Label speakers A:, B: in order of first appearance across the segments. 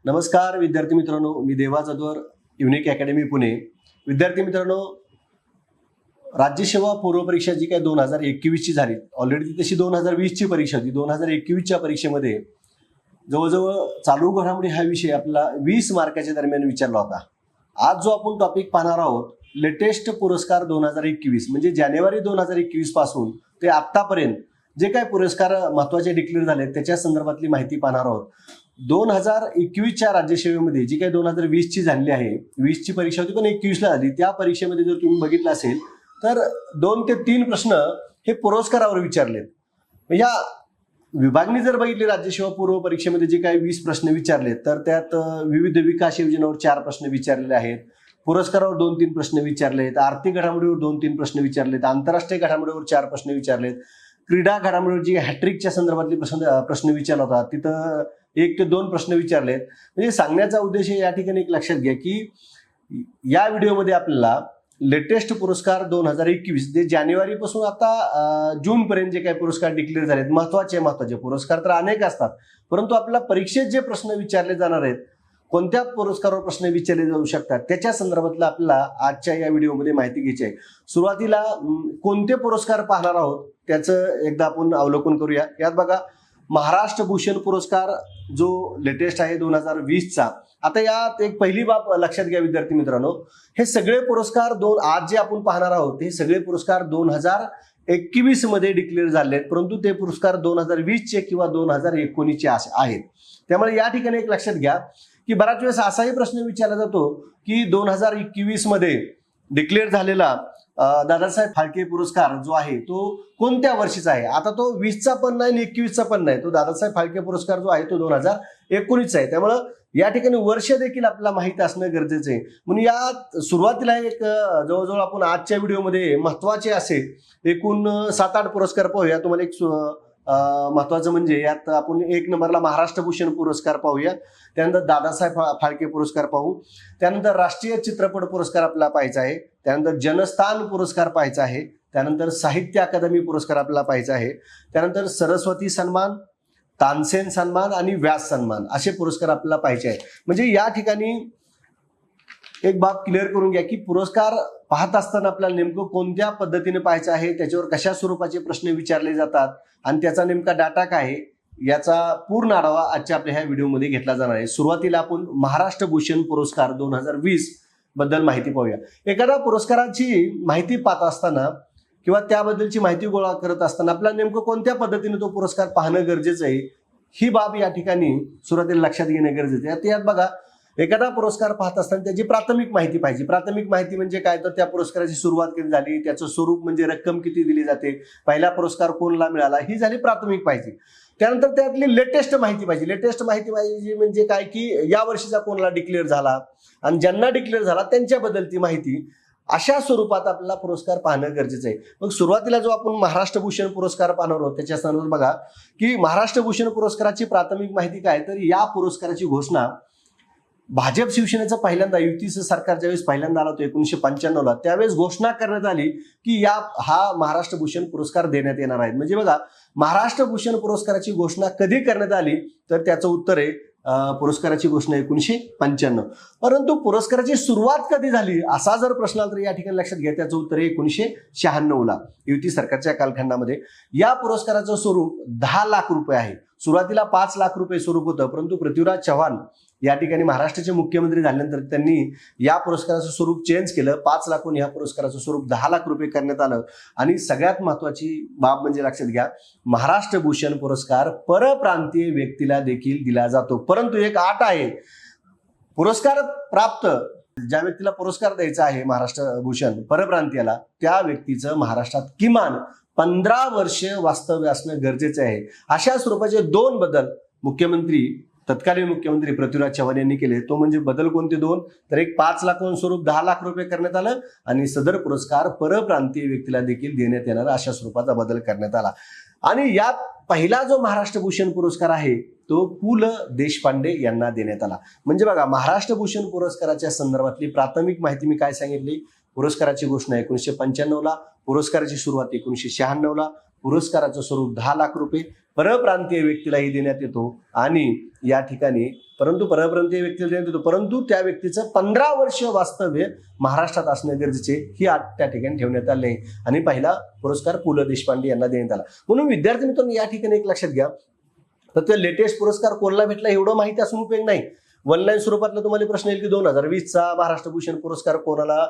A: नमस्कार विद्यार्थी मित्रांनो, मी देवा जाधवर, युनिक अकॅडमी पुणे. विद्यार्थी मित्रांनो, राज्यसेवा पूर्व परीक्षा जी काय 2021 ची झाली, ऑलरेडी ती तशी 2020 ची परीक्षा होती. 2021 च्या परीक्षेमध्ये जवळजवळ चालू घडामोडी हा विषय आपला 20 मार्काच्या दरम्यान विचारला होता. आज जो आपण टॉपिक पाहणार आहोत, लेटेस्ट पुरस्कार 2021, म्हणजे जानेवारी 2021 पासून ते आतापर्यंत जे काय पुरस्कार महत्त्वाचे डिक्लेअर झाले त्याच्या संदर्भातली माहिती पाहणार आहोत. 2021च्या राज्यसेवेमध्ये जी काही 2020 ची झालेली आहे, 20 ची परीक्षा होती पण 21 ला झाली. त्या परीक्षेमध्ये जर तुम्ही बघितलं असेल तर 2 ते 3 प्रश्न हे पुरस्कारावर विचारलेत. या विभागणी जर बघितली राज्यसेवा पूर्व परीक्षेमध्ये जे काही 20 प्रश्न विचारलेत, तर त्यात विविध विकास योजनांवर 4 प्रश्न विचारलेले आहेत, पुरस्कारावर 2-3 प्रश्न विचारलेत, आर्थिक घडामोडीवर 2-3 प्रश्न विचारलेत, आंतरराष्ट्रीय घडामोडीवर 4 प्रश्न विचारलेत, क्रीडा घडामोडीवर जी हॅट्रिकच्या संदर्भातले प्रश्न विचारला होता तिथं 1 ते 2 प्रश्न विचारलेत. म्हणजे सांगण्याचा उद्देश या ठिकाणी एक लक्षात घ्या की या व्हिडिओमध्ये आपल्याला लेटेस्ट पुरस्कार 2021 जे जानेवारीपासून आता जूनपर्यंत जे काही पुरस्कार डिक्लेअर झालेत, महत्वाचे पुरस्कार तर अनेक असतात, परंतु आपल्या परीक्षेत जे प्रश्न विचारले जाणार आहेत, कोणत्या पुरस्कारावर प्रश्न विचारले जाऊ शकतात त्याच्या संदर्भातला आपल्याला आजच्या या व्हिडिओमध्ये माहिती घ्यायची आहे. सुरुवातीला कोणते पुरस्कार पाहणार आहोत त्याचं एकदा आपण अवलोकन करूया. यात बघा, महाराष्ट्र भूषण पुरस्कार जो लेटेस्ट आहे 2020चा. आता यात एक पहिली बाब लक्षात घ्या विद्यार्थी मित्रांनो, हे सगळे पुरस्कार आज जे आपण पाहणार आहोत हे सगळे पुरस्कार 2021 मध्ये डिक्लेअर झाले आहेत, परंतु ते पुरस्कार 2020 चे किंवा 2019 चे आहेत. त्यामुळे या ठिकाणी एक लक्षात घ्या की बराच वेळेस असाही प्रश्न विचारला जातो की 2021 मध्ये डिक्लेअर झालेला दादासाहेब फाळके पुरस्कार जो आहे तो कोणत्या वर्षीचा आहे. आता तो 20चा पण नाही आणि 21चा पण नाही, तो दादासाहेब फाळके पुरस्कार जो आहे तो 2019चा आहे. त्यामुळं या ठिकाणी वर्ष देखील आपल्याला माहिती असणं गरजेचं आहे. म्हणून या सुरुवातीला एक जवळजवळ आपण आजच्या व्हिडिओमध्ये महत्वाचे असे एकूण 7-8 पुरस्कार पाहूया. तुम्हाला एक महत्वाचं म्हणजे यात आपण 1 नंबरला महाराष्ट्र भूषण पुरस्कार पाहूया, त्यानंतर दादासाहेब फाळके पुरस्कार पाहू, त्यानंतर राष्ट्रीय चित्रपट पुरस्कार आपल्याला पाहायचा आहे, त्यानंतर जनस्थान पुरस्कार पाहायचा आहे, त्यानंतर साहित्य अकादमी पुरस्कार आपल्याला पाहायचा आहे, त्यानंतर सरस्वती सन्मान, तानसेन सन्मान आणि व्यास सन्मान असे पुरस्कार आपल्याला पाहायचे आहे. म्हणजे या ठिकाणी एक बाब क्लिअर करून घ्या की पुरस्कार पाहत असताना आपल्याला नेमकं कोणत्या पद्धतीने पाहायचं आहे, त्याच्यावर कशा स्वरूपाचे प्रश्न विचारले जातात आणि त्याचा नेमका डाटा काय आहे याचा पूर्ण आढावा आजच्या आपल्या ह्या व्हिडिओमध्ये घेतला जाणार आहे. सुरुवातीला आपण महाराष्ट्र भूषण पुरस्कार 2020 बद्दल माहिती पाहूया. एखाद्या पुरस्काराची माहिती पाहत असताना किंवा त्याबद्दलची माहिती गोळा करत असताना आपल्याला नेमकं कोणत्या पद्धतीने तो पुरस्कार पाहणं गरजेचं आहे ही बाब या ठिकाणी सुरुवातीला लक्षात घेणं गरजेचं आहे. यात बघा, एखादा पुरस्कार पाहत असताना त्याची प्राथमिक माहिती पाहिजे. प्राथमिक माहिती म्हणजे काय, तर त्या पुरस्काराची सुरुवात कधी झाली, त्याचं स्वरूप म्हणजे रक्कम किती दिली जाते, पहिला पुरस्कार कोणाला मिळाला, ही झाली प्राथमिक माहिती. त्यानंतर त्यातली लेटेस्ट माहिती पाहिजे. लेटेस्ट माहिती पाहिजे म्हणजे काय की या वर्षीचा कोणाला डिक्लेअर झाला आणि ज्यांना डिक्लेअर झाला त्यांच्याबद्दलची माहिती, अशा स्वरूपात आपल्याला पुरस्कार पाहणं गरजेचं आहे. मग सुरुवातीला जो आपण महाराष्ट्र भूषण पुरस्कार पाहणार आहोत त्याच्या संदर्भात बघा की महाराष्ट्र भूषण पुरस्काराची प्राथमिक माहिती काय, तर या पुरस्काराची घोषणा भाजप शिवसेनेचं पहिल्यांदा युतीचं सरकार ज्यावेळेस पहिल्यांदा आलं होतं 1995ला, त्यावेळेस घोषणा करण्यात आली की हा महाराष्ट्र भूषण पुरस्कार देण्यात येणार आहे. म्हणजे बघा, महाराष्ट्र भूषण पुरस्काराची घोषणा कधी करण्यात आली, तर त्याचं उत्तर आहे पुरस्काराची घोषणा 1995. परंतु पुरस्काराची सुरुवात कधी झाली असा जर प्रश्न आला तर या ठिकाणी लक्षात घ्या, त्याचं उत्तर आहे 1996ला युती सरकारच्या कालखंडामध्ये. या पुरस्काराचं स्वरूप 10 लाख रुपये आहे. सुरुवातीला 5 लाख रुपये स्वरूप होतं, परंतु पृथ्वीराज चव्हाण या ठिकाणी महाराष्ट्राचे मुख्यमंत्री झाल्यानंतर त्यांनी या पुरस्काराचं स्वरूप चेंज केलं. 5 लाखहून या पुरस्काराचं स्वरूप 10 लाख रुपये करण्यात आलं. आणि सगळ्यात महत्वाची बाब म्हणजे लक्षात घ्या, महाराष्ट्र भूषण पुरस्कार परप्रांतीय व्यक्तीला देखील दिला जातो, परंतु एक अट आहे. पुरस्कार प्राप्त ज्या व्यक्तीला पुरस्कार द्यायचा आहे महाराष्ट्र भूषण परप्रांतीयाला, त्या व्यक्तीचं महाराष्ट्रात किमान 15 वर्ष वास्तव्य असणं गरजेचं आहे. अशा स्वरूपाचे 2 बदल तत्कालीन मुख्यमंत्री पृथ्वीराज चव्हाण यांनी केले. तो म्हणजे बदल कोणते 2, तर एक 5 लाखाहून स्वरूप 10 लाख रुपये करण्यात आलं आणि सदर पुरस्कार परप्रांतीय व्यक्तीला देखील देण्यात येणार अशा स्वरूपाचा बदल करण्यात आला. आणि यात पहिला जो महाराष्ट्र भूषण पुरस्कार आहे तो पु ल देशपांडे यांना देण्यात आला. म्हणजे बघा, महाराष्ट्र भूषण पुरस्काराच्या संदर्भातली प्राथमिक माहिती मी काय सांगितली, पुरस्काराची घोषणा 1995ला, पुरस्काराची सुरुवात 1996ला, पुरस्काराचं स्वरूप 10 लाख रुपये परप्रांतीय व्यक्तीलाही देण्यात येतो आणि या ठिकाणी परप्रांतीय व्यक्तीला देण्यात येतो, परंतु त्या व्यक्तीचं 15 वर्ष वास्तव्य महाराष्ट्रात असणं गरजेचे ही अट त्या ठिकाणी ठेवण्यात आली आहे. आणि पहिला पुरस्कार पु ल देशपांडे यांना देण्यात आला. म्हणून विद्यार्थी मित्रांनो या ठिकाणी एक लक्षात घ्या, तर ते लेटेस्ट पुरस्कार कोणाला भेटला एवढं माहिती असून उपयोग नाही. ऑनलाईन स्वरूपातला तुम्हाला प्रश्न येईल की 2020चा महाराष्ट्र भूषण पुरस्कार कोणाला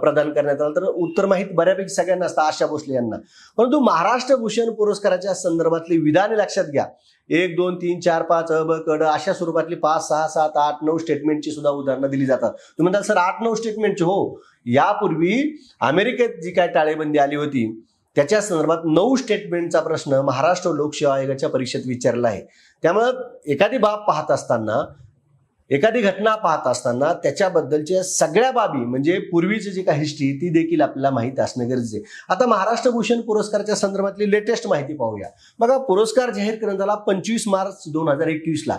A: प्रदान करण्यात आला, तर उत्तर माहिती बऱ्यापैकी सगळ्यांना असतं, आशा भोसले यांना. परंतु महाराष्ट्र भूषण पुरस्काराच्या संदर्भातली विधाने लक्षात घ्या. 1, 2, 3, 4, 5 अ, ब, क, ड अशा स्वरूपातली 5, 6, 7, 8, 9 स्टेटमेंटची सुद्धा उदाहरणं दिली जातात. तुम्ही म्हणताल सर 8, 9 स्टेटमेंटची, हो, यापूर्वी अमेरिकेत जी काय टाळेबंदी आली होती त्याच्या संदर्भात 9 स्टेटमेंटचा प्रश्न महाराष्ट्र लोकसेवा आयोगाच्या परीक्षेत विचारला आहे. त्यामुळं एखादी बाब पाहत असताना, एखादी घटना पाहत असताना त्याच्याबद्दलच्या सगळ्या बाबी म्हणजे पूर्वीची जी काही हिस्ट्री ती देखील आपल्याला माहिती असणं गरजेचं आहे. आता महाराष्ट्र भूषण पुरस्काराच्या संदर्भातली लेटेस्ट माहिती पाहूया. बघा, पुरस्कार जाहीर करण्यात आला 25 मार्च 2021ला.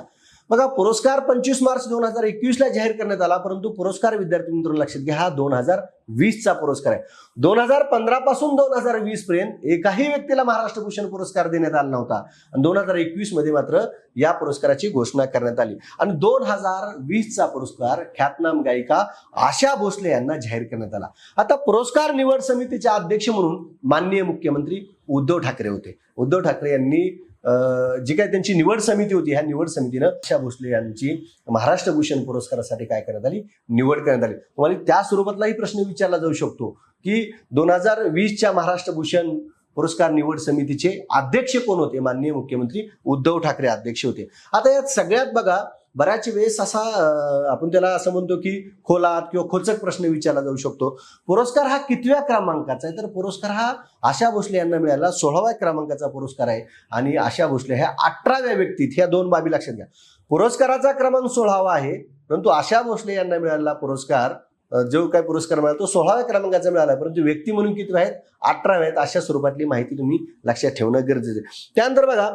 A: बघा, पुरस्कार 25 मार्च 2021ला जाहीर करण्यात आला, परंतु पुरस्कार विद्यार्थी मित्रांनो लक्षात घ्या हा 2020चा पुरस्कार आहे. 2015 पासून 2020 पर्यंत एकाही व्यक्तीला महाराष्ट्र भूषण पुरस्कार देण्यात आला नव्हता आणि 2021 मध्ये मात्र या पुरस्काराची घोषणा करण्यात आली. आणि 2020चा पुरस्कार ख्यातनाम गायिका आशा भोसले यांना जाहीर करण्यात आला. आता पुरस्कार निवड समितीचे अध्यक्ष म्हणून माननीय मुख्यमंत्री उद्धव ठाकरे होते. उद्धव ठाकरे यांनी जी काय त्यांची निवड समिती होती, ह्या निवड समितीनं आशा भोसले यांची महाराष्ट्र भूषण पुरस्कारासाठी काय करण्यात आली, निवड करण्यात आली. तुम्हाला त्या स्वरूपातलाही प्रश्न विचारला जाऊ शकतो की 2020च्या महाराष्ट्र भूषण पुरस्कार निवड समितीचे अध्यक्ष कोण होते? माननीय मुख्यमंत्री उद्धव ठाकरे अध्यक्ष होते. आता यात सगळ्यात बघा, बऱ्याच वेळेस असा आपण त्याला असं म्हणतो की खोलात किंवा खोचक प्रश्न विचारला जाऊ शकतो. पुरस्कार हा कितव्या क्रमांकाचा आहे? तर पुरस्कार हा आशा भोसले यांना मिळाला 16व्या क्रमांकाचा पुरस्कार आहे आणि आशा भोसले ह्या 18व्या व्यक्तीत. ह्या दोन बाबी लक्षात घ्या. पुरस्काराचा क्रमांक 16वा आहे, परंतु आशा भोसले यांना मिळालेला पुरस्कार जो काही पुरस्कार मिळाला तो 16व्या क्रमांकाचा मिळाला, परंतु व्यक्ती म्हणून किती आहेत? 18व्या आहेत. अशा स्वरूपातली माहिती तुम्ही लक्षात ठेवणं गरजेचं आहे. त्यानंतर बघा,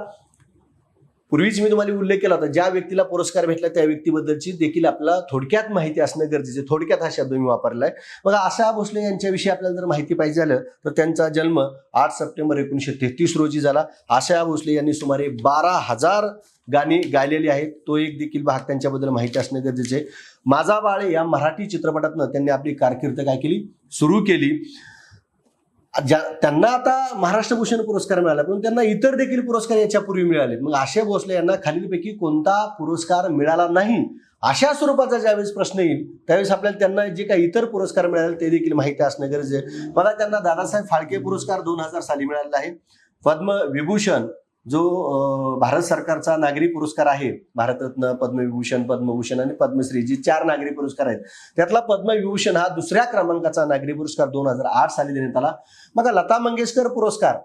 A: पूर्वीच मी तुम्हाला उल्लेख केला होता, ज्या व्यक्तीला पुरस्कार भेटला त्या व्यक्तीबद्दलची देखील आपल्याला थोडक्यात माहिती असणं गरजेचं आहे. थोडक्यात हा शब्द मी वापरलाय. बघा, आशा भोसले यांच्याविषयी आपल्याला जर माहिती पाहिजे झालं तर त्यांचा जन्म 8 सप्टेंबर 1933 रोजी झाला. आशा भोसले यांनी सुमारे 12,000 गाणी गायलेली आहेत. तो एक देखील भाग त्यांच्याबद्दल माहिती असणं गरजेचं आहे. माझा बाळे या मराठी चित्रपटातनं त्यांनी आपली कारकीर्द काय केली, सुरू केली. त्यांना आता महाराष्ट्र भूषण पुरस्कार मिळाला, पण त्यांना इतर देखील पुरस्कार याच्यापूर्वी मिळाले. मग आशा भोसले यांना खालीलपैकी कोणता पुरस्कार मिळाला नाही अशा स्वरूपाचा ज्यावेळेस प्रश्न येईल त्यावेळेस आपल्याला त्यांना जे काही इतर पुरस्कार मिळाले ते देखील माहिती असणं गरजेचं आहे. मला त्यांना दादासाहेब फाळके पुरस्कार 2000 साली मिळालेला आहे. पद्मविभूषण जो भारत सरकारचा नागरी पुरस्कार आहे, भारतरत्न, पद्मविभूषण, पद्मभूषण आणि पद्मश्री जी 4 नागरी पुरस्कार आहेत, त्यातला पद्मविभूषण हा 2ऱ्या क्रमांकाचा नागरी पुरस्कार 2008 साली देण्यात आला. बघा, लता मंगेशकर पुरस्कार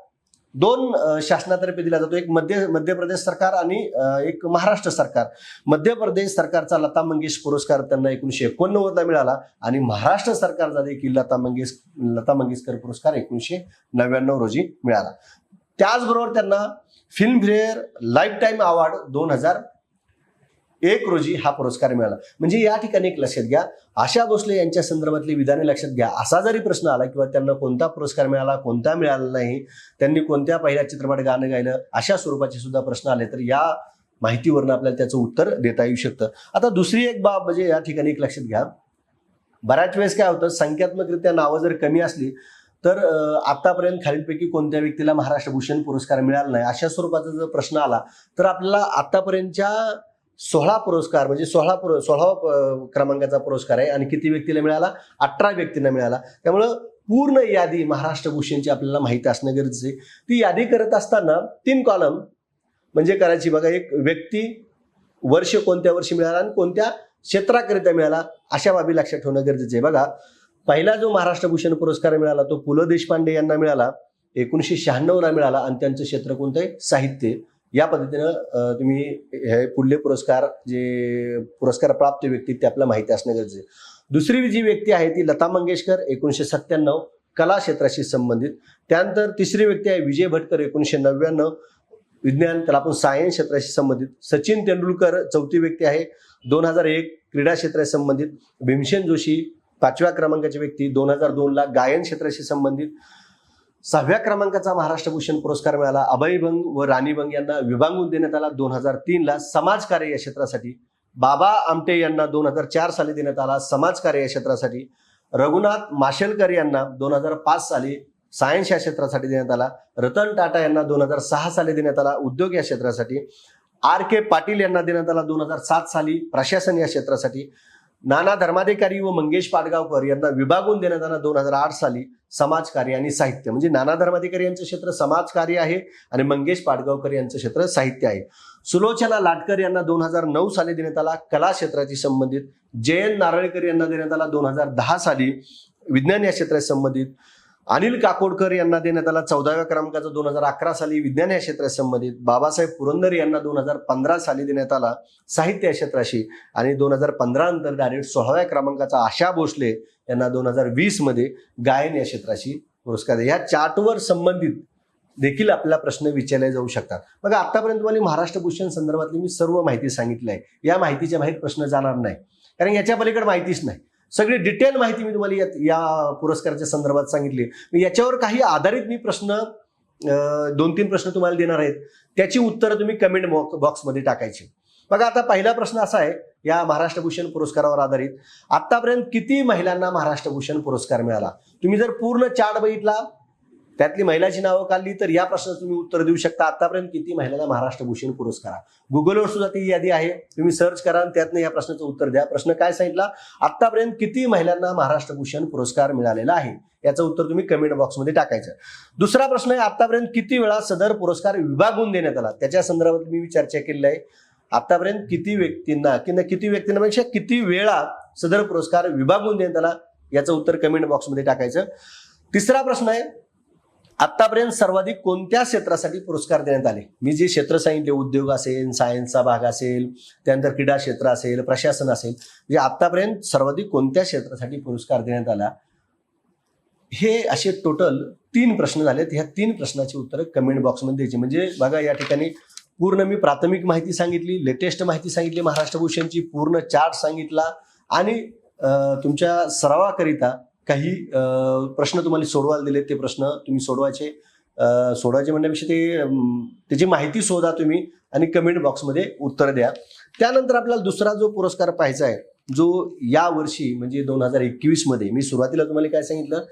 A: 2 शासनातर्फे दिला जातो. एक मध्य प्रदेश सरकार आणि एक महाराष्ट्र सरकार. मध्य प्रदेश सरकारचा लता मंगेशकर पुरस्कार त्यांना 1989ला मिळाला आणि महाराष्ट्र सरकारचा देखील लता मंगेशकर पुरस्कार 1999 रोजी मिळाला. त्याचबरोबर त्यांना फिल्मफेअर लाईफ टाईम अवॉर्ड 2001 रोजी हा पुरस्कार मिळाला. म्हणजे या ठिकाणी एक लक्षात घ्या, आशा भोसले यांच्या संदर्भातली विधाने लक्षात घ्या. असा जरी प्रश्न आला किंवा त्यांना कोणता पुरस्कार मिळाला, कोणता मिळाला नाही, त्यांनी कोणत्या पहिल्या चित्रपट गाणं गायलं, अशा स्वरूपाचे सुद्धा प्रश्न आले तर या माहितीवरून आपल्याला त्याचं उत्तर देता येऊ शकतं. आता दुसरी एक बाब म्हणजे या ठिकाणी एक लक्षात घ्या, बऱ्याच वेळेस काय होतं, संख्यात्मकरित्या नावं जर कमी असली तर आतापर्यंत खालीलपैकी कोणत्या व्यक्तीला महाराष्ट्र भूषण पुरस्कार मिळाला नाही अशा स्वरूपाचा जर प्रश्न आला तर आपल्याला आतापर्यंतच्या 16 पुरस्कार म्हणजे 16वा क्रमांकाचा पुरस्कार आहे आणि किती व्यक्तीला मिळाला? 18 व्यक्तींना मिळाला. त्यामुळं पूर्ण यादी महाराष्ट्र भूषणची आपल्याला माहिती असणं गरजेचं आहे. ती यादी करत असताना 3 कॉलम म्हणजे करायची. बघा, एक व्यक्ती, वर्ष कोणत्या वर्षी मिळाला आणि कोणत्या क्षेत्राकरिता मिळाला अशा बाबी लक्षात ठेवणं गरजेचं आहे. बघा, पहिला जो महाराष्ट्र भूषण पुरस्कार मिळाला तो पु ल देशपांडे यांना मिळाला, 1996ला मिळाला आणि त्यांचं क्षेत्र कोणतं आहे? साहित्य. या पद्धतीनं तुम्ही हे पुढले पुरस्कार जे पुरस्कार प्राप्त व्यक्ती ते आपल्याला माहिती असणं गरजेचं आहे. दुसरी जी व्यक्ती आहे ती लता मंगेशकर 1997 कला क्षेत्राशी संबंधित. त्यानंतर तिसरी व्यक्ती आहे विजय भटकर 1999 विज्ञान, त्याला आपण सायन्स क्षेत्राशी संबंधित. सचिन तेंडुलकर 4थी व्यक्ती आहे 2001 क्रीडा क्षेत्राशी संबंधित. भीमसेन जोशी 5व्या क्रमांकाची व्यक्ती 2002ला गायन क्षेत्राशी संबंधित. 6व्या क्रमांकाचा महाराष्ट्र भूषण पुरस्कार मिळाला अभय बंग व राणी बंग यांना विभागून देण्यात आला 2003ला समाजकार्य या क्षेत्रासाठी. बाबा आमटे यांना 2004 साली देण्यात आला समाजकार्य या क्षेत्रासाठी. रघुनाथ माशेलकर यांना 2005 साली सायन्स या क्षेत्रासाठी देण्यात आला. रतन टाटा यांना 2006 साली देण्यात आला उद्योग या क्षेत्रासाठी. R.K. पाटील यांना देण्यात आला 2007 साली प्रशासन या क्षेत्रासाठी. नाना धर्माधिकारी व मंगेश पाडगावकर यांना विभागून देण्यात आला 2008 साली समाजकार्य आणि साहित्य. म्हणजे नाना धर्माधिकारी यांचं क्षेत्र समाजकार्य आहे आणि मंगेश पाडगावकर यांचं क्षेत्र साहित्य आहे. सुलोचना लाटकर यांना 2009 साली देण्यात आला कला क्षेत्राशी संबंधित. जयंत नारळीकर यांना देण्यात आला 2010 साली विज्ञान या क्षेत्राशी संबंधित. अनिल काकोडकर यांना देण्यात आला 14व्या क्रमांकाचा 2011 साली विज्ञान या क्षेत्राशी संबंधित. बाबासाहेब पुरंदरे यांना 2015 साली देण्यात आला साहित्य या क्षेत्राशी. आणि 2015 नंतर डायरेक्ट 16व्या क्रमांकाचा आशा भोसले यांना 2020 मध्ये गायन या क्षेत्राशी पुरस्कार. या चार्टवर संबंधित देखील आपल्याला प्रश्न विचारले जाऊ शकतात. बघा आतापर्यंत तुम्हाला महाराष्ट्र भूषण संदर्भातली मी सर्व माहिती सांगितली आहे. या माहितीच्या बाहेर प्रश्न जाणार नाही कारण याच्या पलीकडे माहितीच नाही. सगळी डिटेल माहिती मी तुम्हाला या पुरस्काराच्या संदर्भात सांगितली. याच्यावर काही आधारित मी प्रश्न 2-3 प्रश्न तुम्हाला देणार आहेत. त्याची उत्तरं तुम्ही कमेंट बॉक्समध्ये टाकायची. बघा आता पहिला प्रश्न असा आहे या महाराष्ट्र भूषण पुरस्कारावर आधारित. आतापर्यंत किती महिलांना महाराष्ट्र भूषण पुरस्कार मिळाला. तुम्ही जर पूर्ण चार्ट बघितला त्यातली महिलाची नावं काढली तर या प्रश्नाचं तुम्ही उत्तर देऊ शकता. आतापर्यंत किती महिलांना महाराष्ट्र भूषण पुरस्कार. गुगलवर सुद्धा ती यादी आहे तुम्ही सर्च करा आणि त्यातनं या प्रश्नाचं उत्तर द्या. प्रश्न काय सांगितला आतापर्यंत किती महिलांना महाराष्ट्र भूषण पुरस्कार मिळालेला आहे याचं उत्तर तुम्ही कमेंट बॉक्समध्ये टाकायचं. दुसरा प्रश्न आहे आतापर्यंत किती वेळा सदर पुरस्कार विभागून देण्यात आला त्याच्या संदर्भात मी चर्चा केलेली आहे. आतापर्यंत किती व्यक्तींना पेक्षा किती वेळा सदर पुरस्कार विभागून देण्यात आला याचं उत्तर कमेंट बॉक्समध्ये टाकायचं. तिसरा प्रश्न आहे आतापर्यंत सर्वाधिक कोणत्या क्षेत्रासाठी पुरस्कार देण्यात आले. मी जे क्षेत्र सांगितले उद्योग असेल सायन्सचा भाग असेल त्यानंतर क्रीडा क्षेत्र असेल प्रशासन असेल म्हणजे आतापर्यंत सर्वाधिक कोणत्या क्षेत्रासाठी पुरस्कार देण्यात आला. हे असे टोटल 3 प्रश्न झालेत. ह्या 3 प्रश्नाची उत्तरं कमेंट बॉक्समध्ये द्यायची. म्हणजे बघा या ठिकाणी पूर्ण मी प्राथमिक माहिती सांगितली लेटेस्ट माहिती सांगितली महाराष्ट्र भूषणची पूर्ण चार्ट सांगितला आणि तुमच्या सरावाकरिता काही प्रश्न तुम्हाला सोडवायला दिले ते प्रश्न तुम्ही सोडवायचे म्हणण्यापेक्षा त्याची माहिती शोधा तुम्ही आणि कमेंट बॉक्समध्ये उत्तर द्या. त्यानंतर आपल्याला दुसरा जो पुरस्कार पाहायचा आहे जो या वर्षी म्हणजे 2021 मध्ये मी सुरुवातीला तुम्हाला काय सांगितलं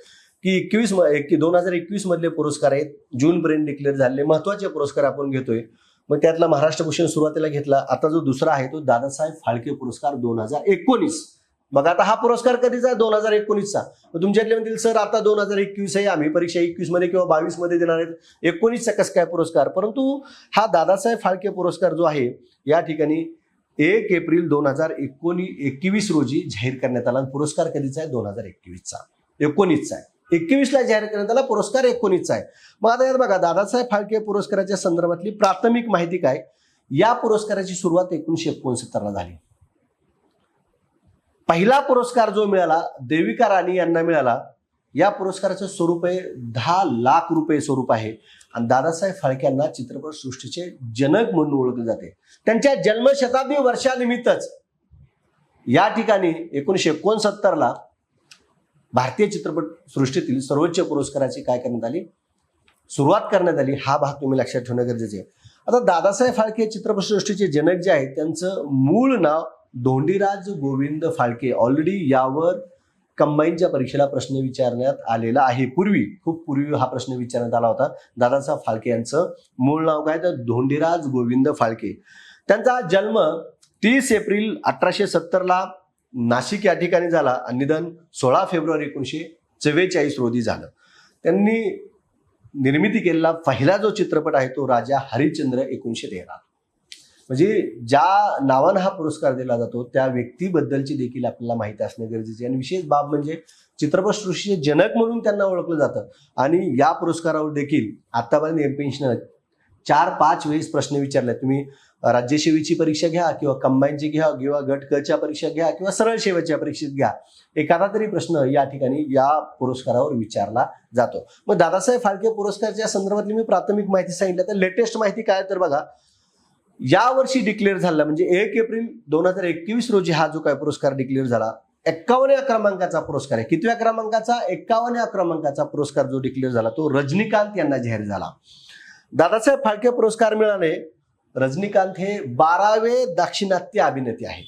A: की 2021 मधले पुरस्कार आहेत. जूनपर्यंत डिक्लेअर झालेले महत्वाचे पुरस्कार आपण घेतोय. मग त्यातला महाराष्ट्र भूषण सुरुवातीला घेतला. आता जो दुसरा आहे तो दादासाहेब फाळके पुरस्कार 2019. मग आता हा पुरस्कार कधीचा 2019चा. तुमच्यातले म्हणतील सर आता 2021 आहे आम्ही परीक्षा 21 मध्ये किंवा 22 मध्ये देणार आहेत 19चा कसं काय पुरस्कार. परंतु हा दादासाहेब फाळके पुरस्कार जो आहे या ठिकाणी 1 एप्रिल 2021 रोजी जाहीर करण्यात आला. पुरस्कार कधीचा आहे 2021चा 19चा आहे. 21ला जाहीर करण्यात आला पुरस्कार 19चा आहे. मग आता यात बघा दादासाहेब फाळके पुरस्काराच्या संदर्भातली प्राथमिक माहिती काय. या पुरस्काराची सुरुवात 1969ला झाली. पहिला पुरस्कार जो मिळाला देविका राणी यांना मिळाला. या पुरस्काराचं स्वरूप आहे 10 लाख रुपये स्वरूप आहे आणि दादासाहेब फाळके यांना चित्रपट सृष्टीचे जनक म्हणून ओळखले जाते. त्यांच्या जन्मशताब्दी वर्षानिमित्तच या ठिकाणी 1969ला भारतीय चित्रपट सृष्टीतील सर्वोच्च पुरस्काराची काय करण्यात आली सुरुवात करण्यात आली. हा भाग तुम्ही लक्षात ठेवणं गरजेचे आहे. आता दादासाहेब फाळके चित्रपट सृष्टीचे जनक जे आहेत त्यांचं मूळ नाव धोंडीराज गोविंद फाळके. ऑलरेडी यावर कंबाईनच्या परीक्षेला प्रश्न विचारण्यात आलेला आहे. खूप पूर्वी हा प्रश्न विचारण्यात आला होता. दादासाहेब फाळके यांचं मूळ नाव काय तर धोंडीराज गोविंद फाळके. त्यांचा जन्म 30 एप्रिल 1870ला नाशिक या ठिकाणी झाला आणि निधन 16 फेब्रुवारी 1944 रोजी झालं. त्यांनी निर्मिती केलेला पहिला जो चित्रपट आहे तो राजा हरिश्चंद्र 1913. म्हणजे ज्या नावानं हा पुरस्कार दिला जातो त्या व्यक्तीबद्दलची देखील आपल्याला माहिती असणे गरजेचे आहे. आणि विशेष बाब म्हणजे चित्रपट सृष्टीचे जनक म्हणून त्यांना ओळखलं जातं. आणि या पुरस्कारावर देखील आतापर्यंत एमपीएससीनं 4-5 वेळेस प्रश्न विचारले. तुम्ही राज्यसेवेची परीक्षा घ्या किंवा कंबाईनची घ्या किंवा गट क परीक्षा घ्या किंवा सरळ सेवेच्या परीक्षेत घ्या एखादा तरी प्रश्न या ठिकाणी या पुरस्कारावर विचारला जातो. मग दादासाहेब फाळके पुरस्काराच्या संदर्भातली मी प्राथमिक माहिती सांगितलं. तर लेटेस्ट माहिती काय तर बघा या वर्षी डिक्लेअर झाला म्हणजे 1 एप्रिल 2021 रोजी हा जो काय पुरस्कार डिक्लेअर झाला 51व्या क्रमांकाचा पुरस्कार आहे. कितव्या क्रमांकाचा? 51व्या क्रमांकाचा पुरस्कार जो डिक्लेअर झाला तो रजनीकांत यांना जाहीर झाला. दादासाहेब फाळके पुरस्कार मिळाले. रजनीकांत हे 12वे दाक्षिणात्य अभिनेते आहेत.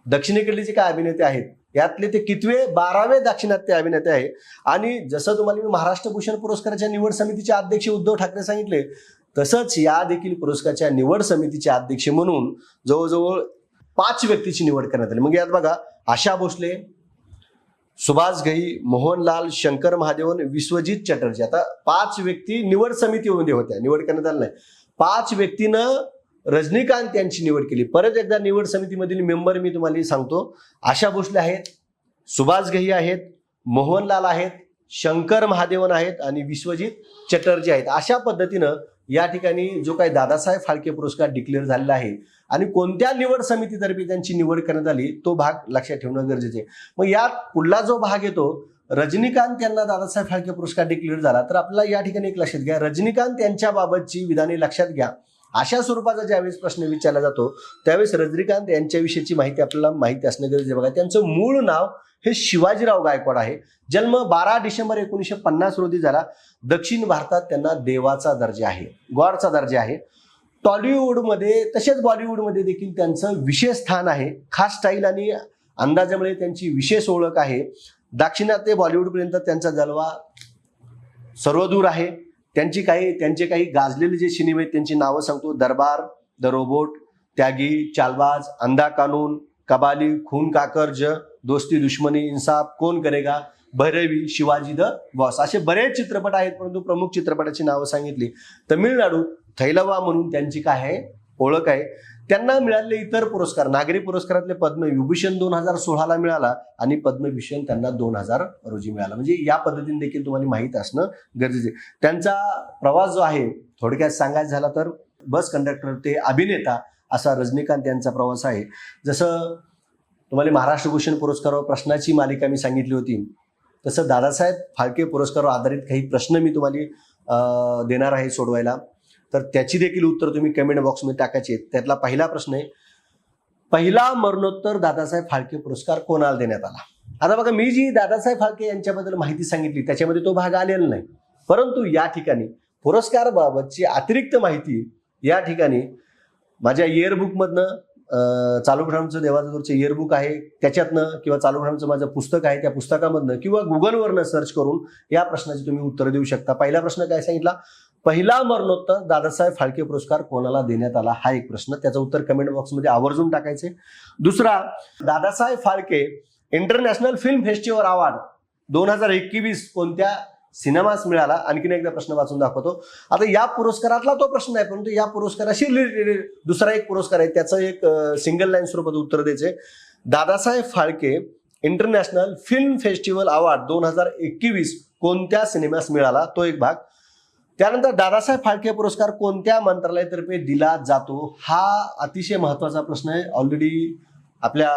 A: दक्षिणेकडले जे काय अभिनेते आहेत यातले ते कितवे? 12वे दाक्षिणात्य अभिनेते आहे. आणि जसं तुम्हाला मी महाराष्ट्र भूषण पुरस्काराच्या निवड समितीचे अध्यक्ष उद्धव ठाकरे सांगितले, तसंच या देखील पुरस्काराच्या निवड समितीचे अध्यक्ष म्हणून जवळजवळ 5 व्यक्तीची निवड करण्यात आली. मग यात बघा, आशा भोसले, सुभाष घई, मोहनलाल, शंकर महादेवन, विश्वजित चटर्जी. आता 5 व्यक्ती निवड समितीमध्ये होत्या, निवड करण्यात आली नाही. 5 व्यक्तीनं रजनीकांत यांची निवड केली. परत एकदा निवड समितीमधील मेंबर मी तुम्हाला सांगतो. आशा भोसले आहेत, सुभाष घई आहेत, मोहनलाल आहेत, शंकर महादेवन आहेत आणि विश्वजित चटर्जी आहेत. अशा पद्धतीनं या ठिकाणी जो काही दादासाहेब फाळके पुरस्कार डिक्लेअर झालेला आहे आणि कोणत्या निवड समितीतर्फे त्यांची निवड करण्यात आली तो भाग लक्षात ठेवणं गरजेचं आहे. मग यात पुढला जो भाग येतो, रजनीकांत यांना दादासाहेब फाळके पुरस्कार डिक्लेअर झाला, तर आपल्याला या ठिकाणी एक लक्षात घ्या, रजनीकांत यांच्या बाबतची विधाने लक्षात घ्या. अशा स्वरूपाचा ज्यावेळेस प्रश्न विचारला जातो त्यावेळेस रजनीकांत यांच्याविषयीची माहिती आपल्याला माहिती असणं गरजेचं आहे. बघा, त्यांचं मूळ नाव हे शिवाजीराव गायकवाड आहे. जन्म 12 डिसेंबर 1950 रोजी झाला. दक्षिण भारतात त्यांना देवाचा दर्जा आहे, गॉडचा दर्जा आहे. टॉलिवूडमध्ये तसेच बॉलिवूडमध्ये देखील त्यांचं विशेष स्थान आहे. खास स्टाईल आणि अंदाजामुळे त्यांची विशेष ओळख आहे. दाक्षिणात्य बॉलिवूडपर्यंत त्यांचा जलवा सर्वदूर आहे. त्यांचे काही गाजलेले जे सिनेमे आहेत त्यांची नावं सांगतो. दरबार, द रोबोट, त्यागी, चालबाज, अंधा कानून, कबाली, खून का कर्ज, दोस्ती दुश्मनी, इंसाफ, कोण करेगा, भैरवी, शिवाजी द बॉस, असे बरेच चित्रपट आहेत. परंतु प्रमुख चित्रपटाची नावं सांगितली. तमिळनाडू थैलवा म्हणून त्यांची काय आहे ओळख आहे. त्यांना मिळालेले इतर पुरस्कार, नागरी पुरस्कारातले पद्मविभूषण 2016ला मिळाला आणि पद्मभूषण त्यांना 2000 रोजी मिळाला. म्हणजे या पद्धतीने देखील तुम्हाला माहीत असणं गरजेचं आहे. त्यांचा प्रवास जो आहे थोडक्यात सांगायचं झाला तर बस कंडक्टर ते अभिनेता असा रजनीकांत यांचा प्रवास आहे. जसं तुम्हाला महाराष्ट्र भूषण पुरस्कारावर प्रश्नाची मालिका मी सांगितली होती, तसं दादासाहेब फाळके पुरस्कारावर आधारित काही प्रश्न मी तुम्हाला देणार आहे सोडवायला. तर त्याची देखील उत्तर तुम्ही कमेंट बॉक्समध्ये टाकायचे. त्यातला पहिला प्रश्न आहे, पहिला मरणोत्तर दादासाहेब फाळके पुरस्कार कोणाला देण्यात आला? आता बघा, मी जी दादासाहेब फाळके यांच्याबद्दल माहिती सांगितली त्याच्यामध्ये तो भाग आलेला नाही, परंतु या ठिकाणी पुरस्काराबाबतची अतिरिक्त माहिती या ठिकाणी माझ्या इयरबुकमधनं, चालू घडामोडीचं देवाचं दूरचं इयरबुक आहे त्याच्यातनं, किंवा चालू घडामोडीचं माझं पुस्तक आहे त्या पुस्तकामधनं, किंवा गुगलवरनं सर्च करून या प्रश्नाची तुम्ही उत्तर देऊ शकता. पहिला प्रश्न काय सांगितला? पहिला मरणोत्तर दादासाहेब फाळके पुरस्कार कोणाला देण्यात आला, हा एक प्रश्न. त्याचं उत्तर कमेंट बॉक्समध्ये आवर्जून टाकायचे. दुसरा, Dadasaheb Phalke international film festival award 2021 कोणत्या सिनेमास मिळाला? आणखीन एकदा प्रश्न वाचून दाखवतो. आता या पुरस्कारातला तो प्रश्न आहे, परंतु या पुरस्काराशी रिलेटेड दुसरा एक पुरस्कार आहे, त्याचं एक सिंगल लाईन स्वरूपात उत्तर द्यायचे. Dadasaheb Phalke international film festival award 2021 कोणत्या सिनेमास मिळाला, तो एक भाग. त्यानंतर दादासाहेब फाळके पुरस्कार कोणत्या मंत्रालयातर्फे दिला जातो, हा अतिशय महत्वाचा प्रश्न आहे. ऑलरेडी आपल्या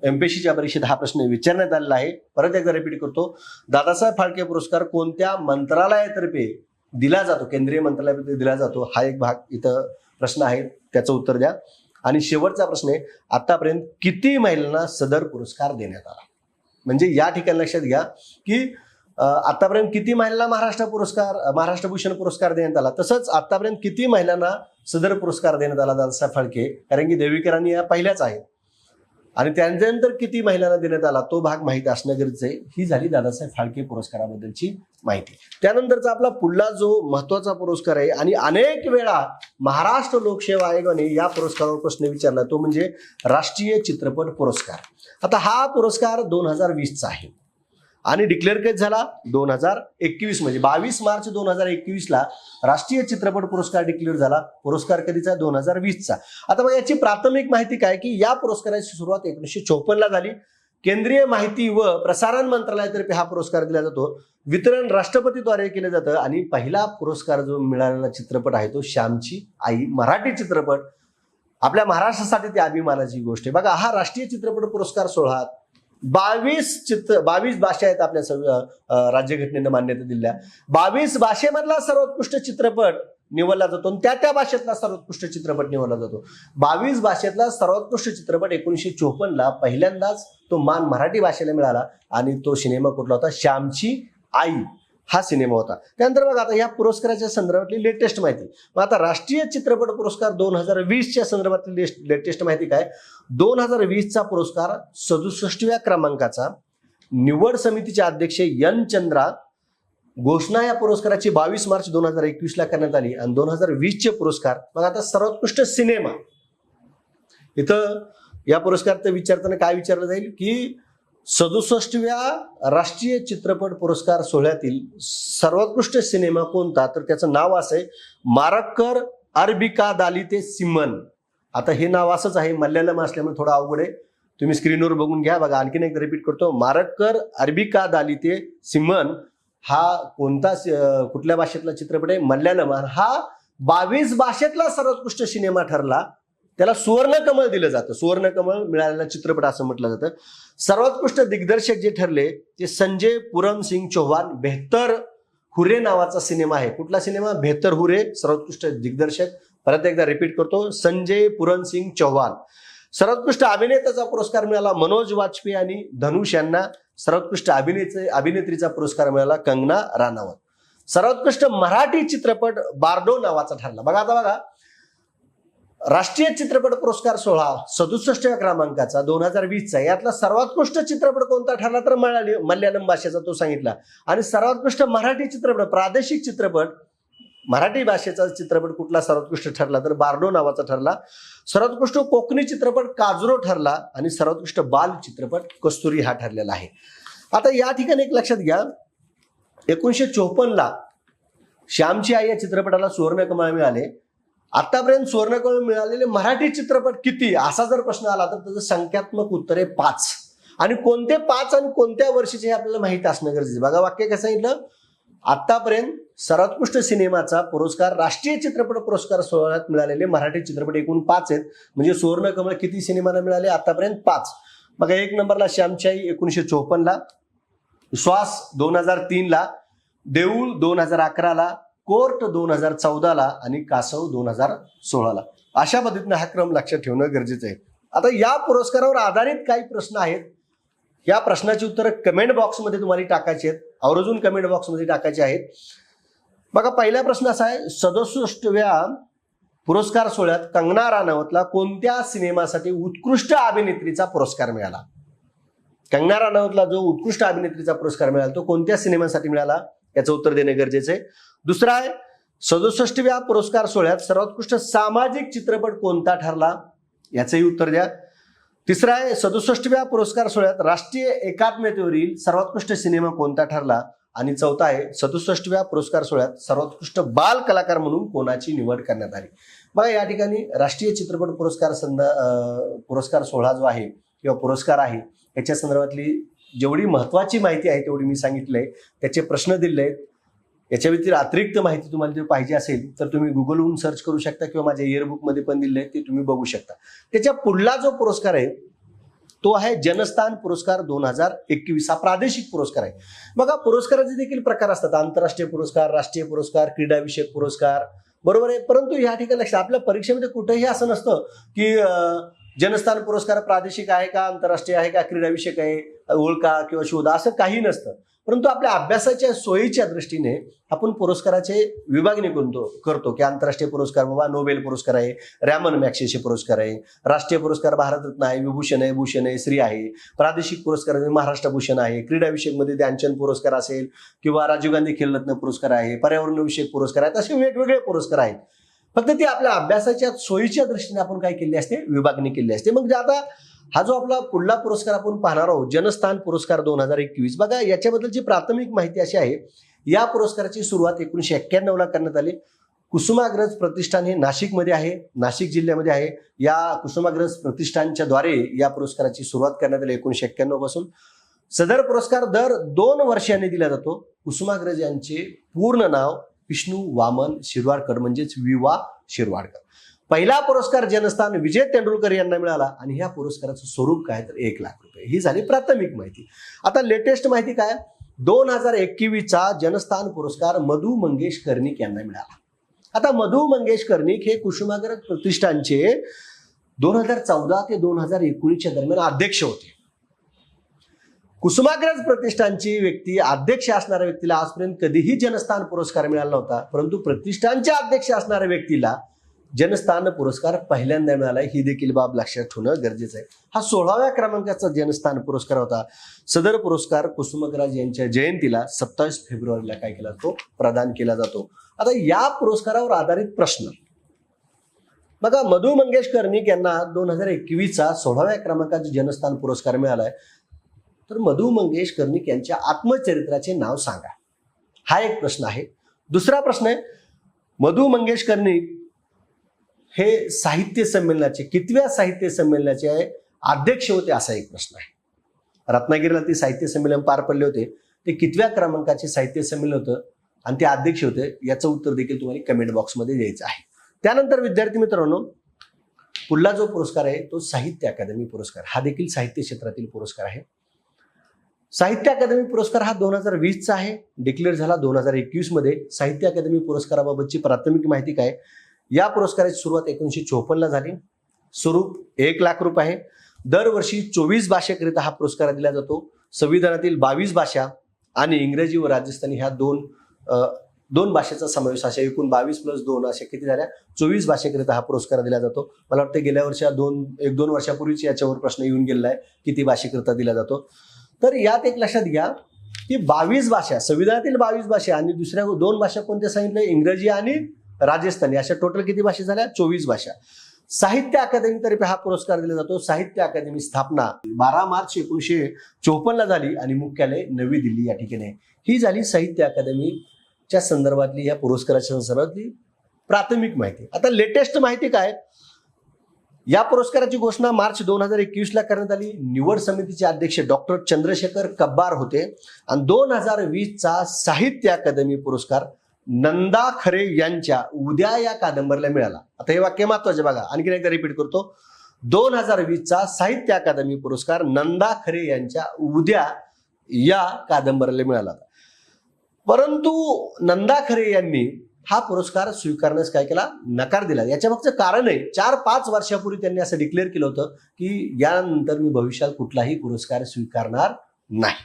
A: एमपीएससीच्या परीक्षेत हा प्रश्न विचारण्यात आलेला आहे. परत एकदा रिपीट करतो, दादासाहेब फाळके पुरस्कार कोणत्या मंत्रालयातर्फे दिला जातो, केंद्रीय मंत्रालयातर्फे दिला जातो, हा एक भाग इथं प्रश्न आहे, त्याचं उत्तर द्या. आणि शेवटचा प्रश्न आहे, आतापर्यंत किती महिलांना सदर पुरस्कार देण्यात आला? म्हणजे या ठिकाणी लक्षात घ्या की आतापर्यंत किती महिलांना महाराष्ट्र भूषण पुरस्कार देण्यात आला, तसंच आतापर्यंत किती महिलांना सदर पुरस्कार देण्यात आला दादासाहेब फाळके, कारण की देविकरांनी या पहिल्याच आहेत. आणि त्यानंतर किती महिलांना देण्यात आला तो भाग माहिती असणं गरजेचं आहे. ही झाली दादासाहेब फाळके पुरस्काराबद्दलची माहिती. त्यानंतरचा आपला पुढला जो महत्वाचा पुरस्कार आहे आणि अनेक वेळा महाराष्ट्र लोकसेवा आयोगाने या पुरस्कारावर प्रश्न विचारला, तो म्हणजे राष्ट्रीय चित्रपट पुरस्कार. आता हा पुरस्कार 2020चा आहे आणि डिक्लेअर कधी झाला? 2021, म्हणजे 22 मार्च 2021ला राष्ट्रीय चित्रपट पुरस्कार डिक्लेअर झाला. पुरस्कार कधीचा? 2020चा. आता मग याची प्राथमिक माहिती काय की या पुरस्काराची सुरुवात 1954ला झाली. केंद्रीय माहिती व प्रसारण मंत्रालयातर्फे हा पुरस्कार दिला जातो. वितरण राष्ट्रपतीद्वारे केलं जातं आणि पहिला पुरस्कार जो मिळालेला चित्रपट आहे तो श्यामची आई, मराठी चित्रपट. आपल्या महाराष्ट्रासाठी ती अभिमानाची गोष्ट आहे. बघा, हा राष्ट्रीय चित्रपट पुरस्कार सोहळा 22 भाषा आहेत आपल्या राज्यघटनेनं मान्यता दिल्या. 22 भाषेमधला सर्वोत्कृष्ट चित्रपट निवडला जातो आणि त्या भाषेतला सर्वोत्कृष्ट चित्रपट निवडला जातो. 22 भाषेतला सर्वोत्कृष्ट चित्रपट 1954ला पहिल्यांदाच तो मान मराठी भाषेला मिळाला आणि तो सिनेमा कुठला होता? श्यामची आई हा सिनेमा होता. त्यानंतर बघा आता या पुरस्काराच्या संदर्भातली लेटेस्ट माहिती. मग आता राष्ट्रीय चित्रपट पुरस्कार 2020च्या संदर्भातली लेटेस्ट माहिती काय? 2020चा पुरस्कार 67व्या क्रमांकाचा निवड समितीचे अध्यक्ष एन चंद्रा. घोषणा या पुरस्काराची 22 मार्च 2021ला करण्यात आली आणि 2020चे पुरस्कार. मग आता सर्वोत्कृष्ट सिनेमा, इथं या पुरस्काराचं विचारताना काय विचारलं जाईल की 67व्या राष्ट्रीय चित्रपट पुरस्कार सोहळ्यातील सर्वोत्कृष्ट सिनेमा कोणता? तर त्याचं नाव असं आहे मारक्कर अरबिका दालिते सिमन. आता हे नाव असंच आहे, मल्याळम असल्यामुळे थोडं अवघड आहे, तुम्ही स्क्रीनवर बघून घ्या. बघा आणखीन एकदा रिपीट करतो, मारक्कर अरबिका दालिते सिमन हा कोणता कुठल्या भाषेतला चित्रपट आहे? मल्याळम. हा 22 भाषेतला सर्वोत्कृष्ट सिनेमा ठरला. त्याला सुवर्णकमळ दिलं जातं, सुवर्णकमळ मिळालेला चित्रपट असं म्हटलं जातं. सर्वोत्कृष्ट दिग्दर्शक जे ठरले ते संजय पुरन सिंग चौहान. बेहतर हुरे नावाचा सिनेमा आहे. कुठला सिनेमा? बेहतर हुरे. सर्वोत्कृष्ट दिग्दर्शक परत एकदा रिपीट करतो, संजय पुरन सिंग चौहान. सर्वोत्कृष्ट अभिनेत्याचा पुरस्कार मिळाला मनोज वाजपेयी आणि धनुष यांना. सर्वोत्कृष्ट अभिनेत्रीचा पुरस्कार मिळाला कंगना राणावत. सर्वोत्कृष्ट मराठी चित्रपट बार्डो नावाचा ठरला. बघा आता बघा, राष्ट्रीय चित्रपट पुरस्कार सोहळा 67व्या क्रमांकाचा 2020चा, यातला सर्वोत्कृष्ट चित्रपट कोणता ठरला? तर मल्याळम भाषेचा तो सांगितला. आणि सर्वोत्कृष्ट मराठी चित्रपट, प्रादेशिक चित्रपट, मराठी भाषेचा चित्रपट कुठला सर्वोत्कृष्ट ठरला? तर बार्डो नावाचा ठरला. सर्वोत्कृष्ट कोकणी चित्रपट काजरो ठरला आणि सर्वोत्कृष्ट बाल चित्रपट कस्तुरी हा ठरलेला आहे. आता या ठिकाणी एक लक्षात घ्या, 1954ला श्यामची आई या चित्रपटाला सुवर्णकमळ मिळाले. आतापर्यंत सुवर्णकमळ मिळालेले मराठी चित्रपट किती, असा जर प्रश्न आला तर त्याचं संख्यात्मक उत्तर आहे 5. आणि कोणते 5 आणि कोणत्या वर्षीचे हे आपल्याला माहिती असणं गरजेचं. बघा वाक्य कसं सांगितलं, आतापर्यंत सर्वोत्कृष्ट सिनेमाचा पुरस्कार राष्ट्रीय चित्रपट पुरस्कार सोहळ्यात मिळालेले मराठी चित्रपट एकूण 5 आहेत. म्हणजे सुवर्णकमळ किती सिनेमांना मिळाले? आतापर्यंत 5. बघा 1 नंबरला श्यामची आई 1954ला, श्वास 2003ला, देऊळ 2011ला, कोर्ट 2014ला आणि कासव 2016ला. अशा पद्धतीने हा क्रम लक्षात ठेवणं गरजेचं आहे. आता या पुरस्कारावर आधारित काही प्रश्न आहेत. या प्रश्नाची उत्तरं कमेंट बॉक्समध्ये तुम्हाला टाकायची आहेत, आवर्जून कमेंट बॉक्समध्ये टाकायचे आहेत. बघा पहिला प्रश्न असा आहे, 67व्या पुरस्कार सोहळ्यात कंगना राणावतला कोणत्या सिनेमासाठी उत्कृष्ट अभिनेत्रीचा पुरस्कार मिळाला? कंगना राणावतला जो उत्कृष्ट अभिनेत्रीचा पुरस्कार मिळाला तो कोणत्या सिनेमासाठी मिळाला? याचं उत्तर देणे गरजेचं आहे. दुसरा आहे, 67व्या पुरस्कार सोहळ्यात सर्वोत्कृष्ट सामाजिक चित्रपट कोणता ठरला? याचंही उत्तर द्या. तिसरा आहे, 67व्या पुरस्कार सोहळ्यात राष्ट्रीय एकात्मतेवरील सर्वोत्कृष्ट सिनेमा कोणता ठरला? आणि चौथा आहे, 67व्या पुरस्कार सोहळ्यात सर्वोत्कृष्ट बाल कलाकार म्हणून कोणाची निवड करण्यात आली? बघा या ठिकाणी राष्ट्रीय चित्रपट पुरस्कार सोहळा जो आहे किंवा पुरस्कार आहे याच्या संदर्भातली जेवढी महत्वाची माहिती आहे तेवढी मी सांगितलंय. त्याचे प्रश्न दिले आहेत. याच्या व्यतिरिक्त अतिरिक्त माहिती तुम्हाला जर पाहिजे असेल तर तुम्ही गुगलवरून सर्च करू शकता किंवा माझ्या इयरबुकमध्ये पण दिले आहे, ते तुम्ही बघू शकता. त्याच्या पुढला जो पुरस्कार आहे तो आहे जनस्थान पुरस्कार 2021. हा प्रादेशिक पुरस्कार आहे. बघा पुरस्काराचे देखील प्रकार असतात, आंतरराष्ट्रीय पुरस्कार, राष्ट्रीय पुरस्कार, क्रीडाविषयक पुरस्कार, बरोबर आहे. परंतु या ठिकाणी लक्ष, आपल्या परीक्षेमध्ये कुठेही असं नसतं की जनस्थान पुरस्कार प्रादेशिक आहे का, आंतरराष्ट्रीय आहे का, क्रीडाविषयक आहे, ओळखा किंवा शोधा, असं काही नसतं. परंतु आपल्या अभ्यासाच्या सोयीच्या दृष्टीने आपण पुरस्काराचे विभागणी करतो की आंतरराष्ट्रीय पुरस्कार बाबा नोबेल पुरस्कार आहे, रॅमन मॅग्सेसे पुरस्कार आहे, राष्ट्रीय पुरस्कार भारतरत्न आहे, विभूषण आहे, भूषण आहे, श्री आहे, प्रादेशिक पुरस्कार महाराष्ट्र भूषण आहे, क्रीडाविषयक मध्ये ध्यानचंद पुरस्कार असेल किंवा राजीव गांधी खेलरत्न पुरस्कार आहे, पर्यावरण विषयक पुरस्कार आहेत, असे वेगवेगळे पुरस्कार आहेत. फक्त ते आपल्या अभ्यासाच्या सोयीच्या दृष्टीने आपण काय केले असते, विभागणी केली असते. मग आता हा जो आपला पुढला पुरस्कार आपण पाहणार आहोत, जनस्थान पुरस्कार 2021. बघा याच्याबद्दलची प्राथमिक माहिती अशी आहे, या पुरस्काराची सुरुवात 1991ला करण्यात आली. कुसुमाग्रज प्रतिष्ठान हे नाशिकमध्ये आहे, नाशिक जिल्ह्यामध्ये आहे. या कुसुमाग्रज प्रतिष्ठानच्या द्वारे या पुरस्काराची सुरुवात करण्यात आली 1991 पासून. सदर पुरस्कार दर 2 वर्षांनी दिला जातो. कुसुमाग्रज यांचे पूर्ण नाव विष्णू वामन शिरवाडकर म्हणजेच विवा शिरवाडकर. पहिला पुरस्कार जनस्थान विजय तेंडुलकर यांना मिळाला आणि ह्या पुरस्काराचं स्वरूप काय तर 1 लाख रुपये. ही झाली प्राथमिक माहिती. आता लेटेस्ट माहिती काय, 2021चा जनस्थान पुरस्कार मधु मंगेश कर्णिक यांना मिळाला. आता मधु मंगेश कर्णिक हे कुसुमाग्रज प्रतिष्ठानचे 2014 ते 2019 दरम्यान अध्यक्ष होते. कुसुमाग्रज प्रतिष्ठानची व्यक्ती अध्यक्ष असणाऱ्या व्यक्तीला आजपर्यंत कधीही जनस्थान पुरस्कार मिळाला नव्हता, परंतु प्रतिष्ठानचे अध्यक्ष असणाऱ्या व्यक्तीला जनस्थान पुरस्कार पहिल्यांदा मिळाला. ही देखील बाब लक्षात ठेवणं गरजेचं आहे. हा 16व्या क्रमांकाचा जनस्थान पुरस्कार होता. सदर पुरस्कार कुसुमाग्रज यांच्या जयंतीला 27 फेब्रुवारीला काय केला तो प्रदान केला जातो. आता या पुरस्कारावर आधारित प्रश्न बघा, मधु मंगेश कर्णिक यांना 2021चा 16व्या क्रमांकाचा जनस्थान पुरस्कार मिळालाय. तर मधु मंगेश कर्णिक यांच्या आत्मचरित्राचे नाव सांगा, हा एक प्रश्न आहे. दुसरा प्रश्न आहे, मधु मंगेश कर्णिक हे साहित्य संमेलनाचे कितव्या साहित्य संमेलनाचे अध्यक्ष होते, असा एक प्रश्न आहे. रत्नागिरीला ते साहित्य संमेलन पार पडले होते, ते कितव्या क्रमांकाचे साहित्य संमेलन होतं आणि ते अध्यक्ष होते, याचं उत्तर देखील तुम्हाला कमेंट बॉक्समध्ये द्यायचं आहे. त्यानंतर विद्यार्थी मित्रांनो, पुढला जो पुरस्कार आहे तो साहित्य अकादमी पुरस्कार. हा देखील साहित्य क्षेत्रातील पुरस्कार आहे. साहित्य अकादमी पुरस्कार हा 2020चा आहे, डिक्लेअर झाला 2021 मध्ये. साहित्य अकादमी पुरस्काराबाबतची प्राथमिक माहिती काय, या पुरस्काराची सुरुवात 1954ला झाली. स्वरूप 1 लाख रुपये आहे. दरवर्षी 24 भाषेकरिता हा पुरस्कार दिला जातो. संविधानातील 22 भाषा आणि इंग्रजी व राजस्थानी ह्या दोन भाषेचा समावेश अशा एकूण 22 + 2 अशा किती झाल्या 24 भाषेकरिता हा पुरस्कार दिला जातो. मला वाटतं गेल्या वर्षी 1-2 वर्षापूर्वीच याच्यावर प्रश्न येऊन गेलेला आहे, किती भाषेकरिता दिला जातो. तर यात एक लक्षात घ्या की 22 भाषा, संविधानातील 22 भाषा आणि दुसऱ्या 2 भाषा कोणत्या सांगितल्या, इंग्रजी आणि राजस्थानी, अशा टोटल किती भाषा झाल्या, 24 भाषा. साहित्य अकादमीतर्फे हा पुरस्कार दिला जातो. साहित्य अकादमी स्थापना 12 मार्च 1954ला झाली आणि मुख्यालय नवी दिल्ली या ठिकाणी आहे. ही झाली साहित्य अकादमीच्या संदर्भातली, या पुरस्काराच्या संदर्भातली प्राथमिक माहिती. आता लेटेस्ट माहिती काय, या पुरस्काराची घोषणा मार्च 2021ला करण्यात आली. निवड समितीचे अध्यक्ष डॉक्टर चंद्रशेखर कब्बार होते. आणि 2020चा साहित्य अकादमी पुरस्कार नंदा खरे यांच्या उद्या या कादंबरीला मिळाला. आता हे वाक्य महत्वाचे बघा, आणखी एकदा रिपीट करतो. 2020चा साहित्य अकादमी पुरस्कार नंदा खरे यांच्या उद्या या कादंबरीला मिळाला. परंतु नंदा खरे यांनी हा पुरस्कार स्वीकारण्यास काय केला, नकार दिला. याच्या मागचं कारण आहे, 4-5 वर्षापूर्वी त्यांनी असं डिक्लेअर केलं होतं की यानंतर मी भविष्यात कुठलाही पुरस्कार स्वीकारणार नाही.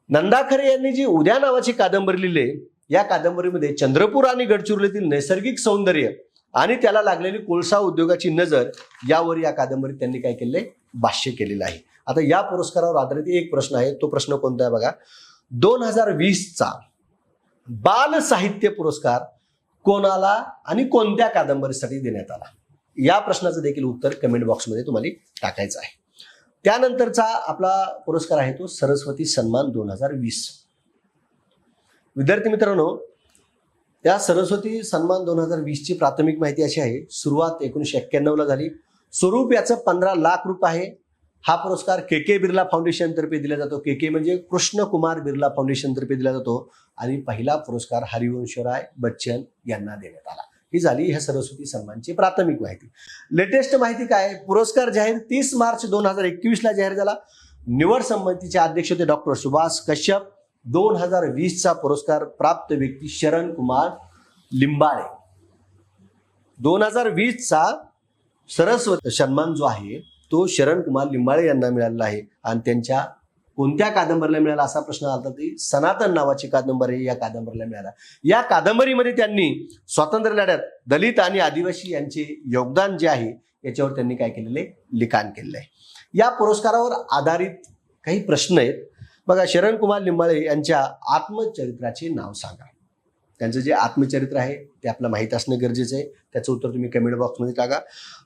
A: नंदा खरे यांनी जी उद्या नावाची कादंबरी लिहिली, या कादंबरीमध्ये चंद्रपूर आणि गडचिरोलीतील नैसर्गिक सौंदर्य आणि त्याला लागलेली कोळसा उद्योगाची नजर यावर या कादंबरीत त्यांनी काय केले, भाष्य केलेलं आहे. आता या पुरस्कारावर आधारित एक प्रश्न आहे, तो प्रश्न कोणता आहे बघा. 2020चा बाल साहित्य पुरस्कार कोणाला आणि कोणत्या कादंबरीसाठी देण्यात आला, या प्रश्नाचं देखील उत्तर कमेंट बॉक्समध्ये तुम्हाला टाकायचं आहे. त्यानंतरचा आपला पुरस्कार आहे तो सरस्वती सन्मान 2020. विद्यार्थी मित्रांनो, या सरस्वती सन्मान 2020ची प्राथमिक माहिती अशी आहे, सुरुवात 1991ला झाली. स्वरूप याचं 15 लाख रुपये आहे. हा पुरस्कार के बिर्ला फाउंडेशन तर्फे दिला जातो. के म्हणजे कृष्ण कुमार बिर्ला फाउंडेशन तर्फे दिला जातो. आणि पहिला पुरस्कार हरिवंशराय बच्चन यांना देण्यात आला. ही झाली ह्या सरस्वती सन्मानची प्राथमिक माहिती. लेटेस्ट माहिती काय, पुरस्कार जाहीर 30 मार्च 2021ला जाहीर झाला. निवड समितीचे अध्यक्ष होते डॉक्टर सुभाष कश्यप. 2020चा पुरस्कार प्राप्त व्यक्ती शरण कुमार लिंबाळे. 2020चा सरस्वती सन्मान जो आहे तो शरण कुमार लिंबाळे यांना मिळालेला आहे. आणि त्यांच्या कोणत्या कादंबरीला मिळाला असा प्रश्न आला, ती सनातन नावाची कादंबरी या कादंबरीला मिळाला. या कादंबरीमध्ये त्यांनी स्वातंत्र्य लढ्यात दलित आणि आदिवासी यांचे योगदान जे आहे याच्यावर त्यांनी काय केलेलं आहे, लिखाण केलेलं आहे. या पुरस्कारावर आधारित काही प्रश्न आहेत बघा. शरण कुमार लिंबाळे यांच्या आत्मचरित्राचे नाव सांगा. त्यांचं जे आत्मचरित्र आहे ते आपल्याला माहीत असणं गरजेचं आहे. त्याचं उत्तर तुम्ही कमेंट बॉक्समध्ये टाका.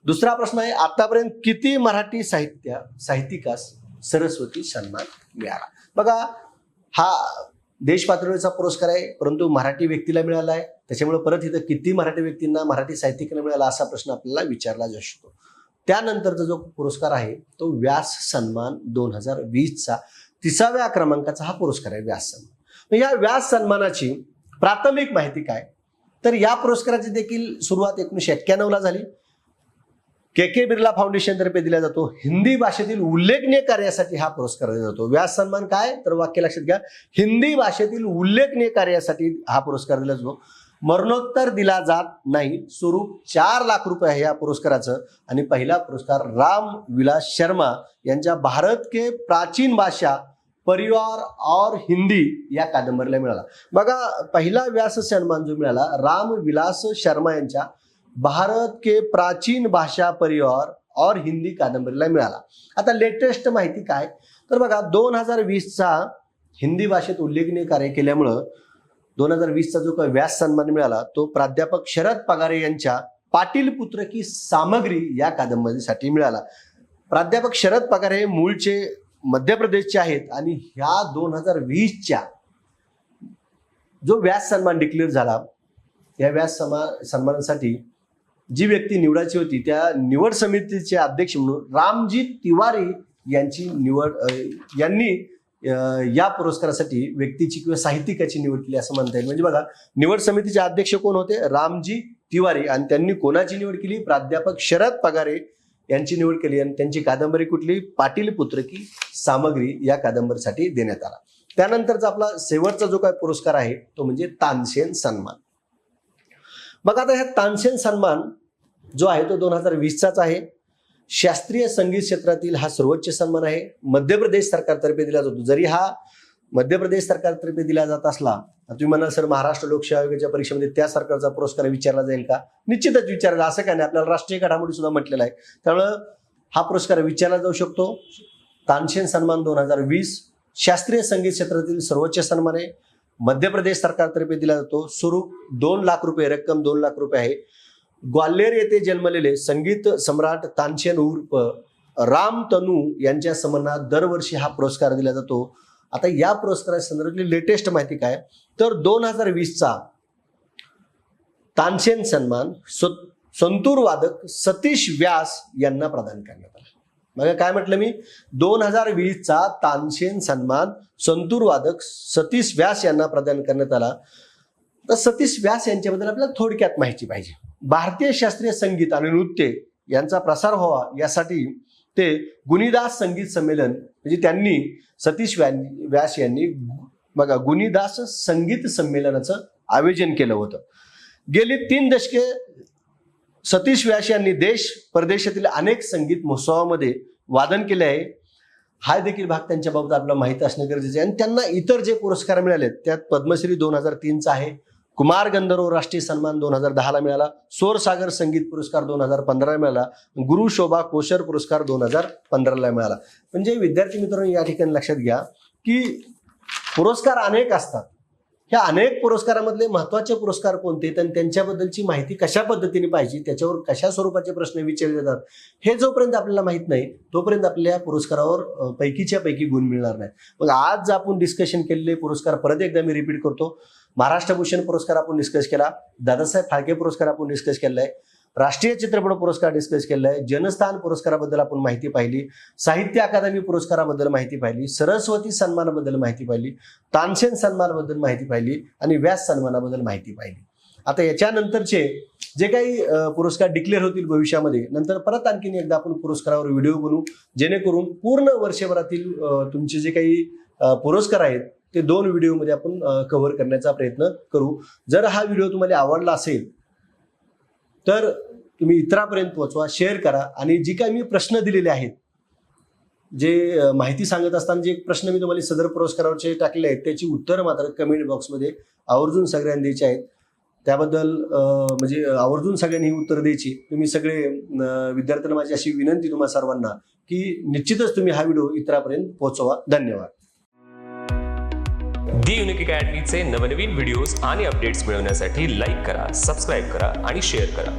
A: दुसरा प्रश्न आहे, आतापर्यंत किती मराठी साहित्यिकास सरस्वती सन्मान मिळाला. बघा, हा देश पातळीवरचा पुरस्कार आहे, परंतु मराठी व्यक्तीला मिळाला आहे. त्याच्यामुळे परत इथं किती मराठी व्यक्तींना, मराठी साहित्यिकांना मिळाला असा प्रश्न आपल्याला विचारला जाऊ शकतो. त्यानंतरचा जो पुरस्कार आहे तो व्यास सन्मान 2020चा 30व्या क्रमांकाचा हा पुरस्कार आहे, व्यास सन्मान. या व्यास सन्मानाची प्राथमिक माहिती काय, तर या पुरस्काराची देखील सुरुवात 1991ला झाली. के बिर्ला फाउंडेशन तर्फे दिला जातो. हिंदी भाषेतील उल्लेखनीय कार्यासाठी हा पुरस्कार दिला जातो. व्यास सन्मान काय, तर वाक्य लक्षात घ्या, हिंदी भाषेतील उल्लेखनीय कार्यासाठी हा पुरस्कार दिला जातो. मरणोत्तर दिला जात नाही. स्वरूप 4 लाख रुपये आहे या पुरस्काराचं. आणि पहिला पुरस्कार राम विलास शर्मा यांच्या भारत के प्राचीन भाषा परिवार और हिंदी या कादंबरीला मिळाला. बघा, पहिला व्यास सन्मान जो मिळाला राम विलास शर्मा यांच्या भारत के प्राचीन भाषा परिवार और हिंदी कादंबरीला मिळाला. आता लेटेस्ट माहिती काय, तर बघा 2020चा हिंदी भाषेत उल्लेखनीय कार्य केल्यामुळं 2020चा जो काही व्यास सन्मान मिळाला तो प्राध्यापक शरद पगारे यांच्या पाटील पुत्र की सामग्री या कादंबरीसाठी मिळाला. प्राध्यापक शरद पगारे हे मूळचे मध्य प्रदेशचे आहेत आणि ह्या 2020च्या जो व्यास सन्मान डिक्लेअर झाला या व्यास सन्मानासाठी जी व्यक्ती निवडायची होती त्या निवड समितीचे अध्यक्ष म्हणून रामजी तिवारी यांनी या पुरस्कारासाठी व्यक्तीची किंवा साहित्यिकाची निवड केली असं म्हणता येईल. म्हणजे बघा, निवड समितीचे अध्यक्ष कोण होते? रामजी तिवारी. आणि त्यांनी कोणाची निवड केली? प्राध्यापक शरद पगारे यांची निवड केली. आणि त्यांची कादंबरी कुठली? पाटील पुत्र की सामग्री या कादंबरीसाठी देण्यात आला. त्यानंतरचा आपला शेवटचा जो काय पुरस्कार आहे तो म्हणजे तानसेन सन्मान. मग आता ह्या तानसेन सन्मान जो आहे तो 2020चाच आहे. शास्त्रीय संगीत क्षेत्रातील हा सर्वोच्च सन्मान आहे. मध्य प्रदेश सरकारतर्फे दिला जातो. जरी हा मध्य प्रदेश सरकारतर्फे दिला जात असला, तुम्ही म्हणाल सर महाराष्ट्र लोकसेवा आयोगाच्या परीक्षेमध्ये त्या सरकारचा पुरस्कार विचारला जाईल का? निश्चितच विचारला. असं काय नाही, आपल्याला राष्ट्रीय घडामोडी सुद्धा म्हटलेला आहे. त्यामुळं हा पुरस्कार विचारला जाऊ शकतो. तानसेन सन्मान 2020 शास्त्रीय संगीत क्षेत्रातील सर्वोच्च सन्मान आहे. मध्य प्रदेश सरकारतर्फे दिला जातो. स्वरूप 2 लाख रुपये, रक्कम 2 लाख रुपये आहे. ग्वाल्हेर येथे जन्मलेले संगीत सम्राट तानसेन उर्फ राम तनू यांच्या सन्मानात दरवर्षी हा पुरस्कार दिला जातो. आता या पुरस्कारासंदर्भातली लेटेस्ट माहिती काय, तर 2020चा तानसेन सन्मान संतूर वादक सतीश व्यास यांना प्रदान करण्यात आला. मग काय म्हटलं मी? 2020चा तानसेन सन्मान संतूर वादक सतीश व्यास यांना प्रदान करण्यात आला. तर सतीश व्यास यांच्याबद्दल आपल्याला थोडक्यात माहिती पाहिजे. भारतीय शास्त्रीय संगीत आणि नृत्य यांचा प्रसार व्हावा यासाठी ते गुणीदास संगीत संमेलन, म्हणजे त्यांनी सतीश व्यास यांनी बघा गुणीदास संगीत संमेलनाचं आयोजन केलं होतं. गेली 3 दशके सतीश व्यास यांनी देश परदेशातील अनेक संगीत महोत्सवामध्ये वादन केले आहे. हा देखील भाग त्यांच्या बाबत आपल्याला माहिती असणं गरजेचं आहे. आणि त्यांना इतर जे पुरस्कार मिळाले त्यात पद्मश्री 2003चा आहे, कुमार गंधर्व राष्ट्रीय सन्मान 2010ला मिळाला, स्वरसागर संगीत पुरस्कार 2015ला मिळाला, गुरु शोभा कोशर पुरस्कार 2015ला मिळाला. म्हणजे विद्यार्थी मित्रांनो या ठिकाणी लक्षात घ्या की पुरस्कार अनेक असतात. ह्या अनेक पुरस्कारामधले महत्त्वाचे पुरस्कार कोणते आणि त्यांच्याबद्दलची माहिती कशा पद्धतीने पाहिजे, त्याच्यावर कशा स्वरूपाचे प्रश्न विचारले जातात, हे जोपर्यंत आपल्याला माहित नाही तोपर्यंत आपल्या पुरस्कारावर पैकीच्या पैकी गुण मिळणार नाही. मग आज आपण डिस्कशन केलेले पुरस्कार परत एकदा मी रिपीट करतो. महाराष्ट्र भूषण पुरस्कार आपण डिस्कस केला, दादासाहेब फाळके पुरस्कार आपण डिस्कस केलेला आहे, राष्ट्रीय चित्रपट पुरस्कार डिस्कस केलेला आहे, जनस्थान पुरस्काराबद्दल आपण माहिती पाहिली, साहित्य अकादमी पुरस्काराबद्दल माहिती पाहिली, सरस्वती सन्मानाबद्दल माहिती पाहिली, तानसेन सन्मानाबद्दल माहिती पाहिली आणि व्यास सन्मानाबद्दल माहिती पाहिली. आता याच्यानंतरचे जे काही पुरस्कार डिक्लेअर होतील भविष्यामध्ये, नंतर परत आणखीन एकदा आपण पुरस्कारावर व्हिडिओ बनवू, जेणेकरून पूर्ण वर्षभरातील तुमचे जे काही पुरस्कार आहेत ते 2 व्हिडिओमध्ये आपण कव्हर करण्याचा प्रयत्न करू. जर हा व्हिडिओ तुम्हाला आवडला असेल तर तुम्ही इतरांपर्यंत पोहोचवा, शेअर करा. आणि जी काही मी प्रश्न दिलेले आहेत, जे माहिती सांगत असताना जे प्रश्न मी तुम्हाला सदर पुरस्कारावरचे टाकलेले आहेत त्याची उत्तरं मात्र कमेंट बॉक्समध्ये आवर्जून सगळ्यांनी द्यायची आहेत. त्याबद्दल म्हणजे आवर्जून सगळ्यांनी ही उत्तर द्यायची. तुम्ही सगळे विद्यार्थ्यांना माझी अशी विनंती तुम्हा सर्वांना की निश्चितच तुम्ही हा व्हिडिओ इतरांपर्यंत पोहोचवा. धन्यवाद.
B: दी युनिक अकॅडमीचे नवनवीन व्हिडिओज आणि अपडेट्स मिळवण्यासाठी लाईक करा, सबस्क्राईब करा आणि शेअर करा.